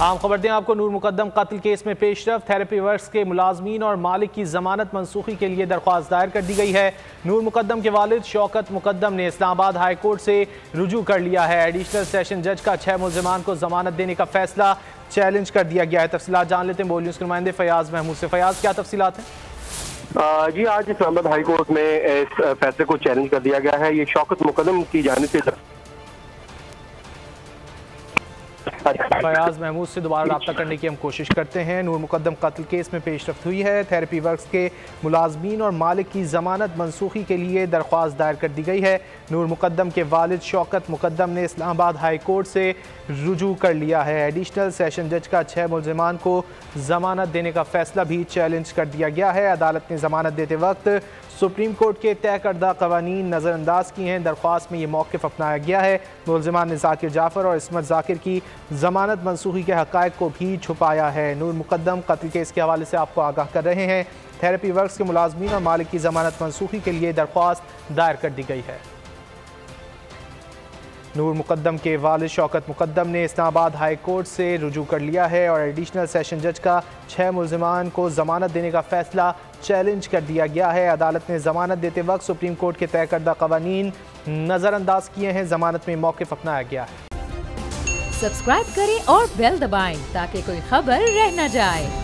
आम खबर दें आपको, नूर मुकद्दम कत्ल केस में पेशरफ, थेरेपी वर्क्स के मुलाजमीन और मालिक की जमानत मनसूखी के लिए दरख्वास्त दायर कर दी गई है। नूर मुकद्दम के वालिद शौकत मुकद्दम ने इस्लामाबाद हाई कोर्ट से रुजू कर लिया है। एडिशनल सेशन जज का 6 मुल्जिमान को जमानत देने का फैसला चैलेंज कर दिया गया है। तफसीलात जान लेते हैं बोल न्यूज़ के नुमाइंदे फयाज महमूद से। फयाज, क्या तफसीलात हैं? जी, आज इस्लामाबाद हाई कोर्ट में इस फैसले को चैलेंज कर दिया गया है। ये शौकत मुकद्दम की जानिब से फयाज महमूद से दोबारा रब्ता करने की हम कोशिश करते हैं। नूर मुकद्दम कत्ल केस में पेशरफ्त हुई है। थेरेपी वर्क्स के मुलाजमीन और मालिक की जमानत मनसूखी के लिए दरख्वास्त दायर कर दी गई है। नूर मुकद्दम के वालिद शौकत मुकद्दम ने इस्लामाबाद हाई कोर्ट से रुजू कर लिया है। एडिशनल सेशन जज का 6 मुल्जिमान को जमानत देने का फैसला भी चैलेंज कर दिया गया है। अदालत ने जमानत देते वक्त सुप्रीम कोर्ट के तय करदा कवानीन नज़रअंदाज किए हैं। दरख्वास्त में ये मौक़िफ़ अपनाया गया है। मुल्जिमान ने जाकिर जाफ़र और इस्मत जाकिर की जमानत मनसूखी के हक़ाइक़ को भी छुपाया है। नूर मुकद्दम कत्ल केस के हवाले से आपको आगाह कर रहे हैं। थेरेपी वर्क्स के मुलाजमीन और मालिक की जमानत मनसूखी के लिए दरख्वास्त दायर कर दी गई है। नूर मुकद्दम के वालिद शौकत मुकद्दम ने इस्लामाबाद हाई कोर्ट से रुजू कर लिया है और एडिशनल सेशन जज का 6 मुल्जिमान को जमानत देने का फैसला चैलेंज कर दिया गया है। अदालत ने जमानत देते वक्त सुप्रीम कोर्ट के तय करदा कवानीन नज़रअंदाज किए हैं। जमानत में मौक़िफ़ अपनाया गया है। सब्सक्राइब करें और बेल दबाएं ताकि कोई खबर रह न जाए।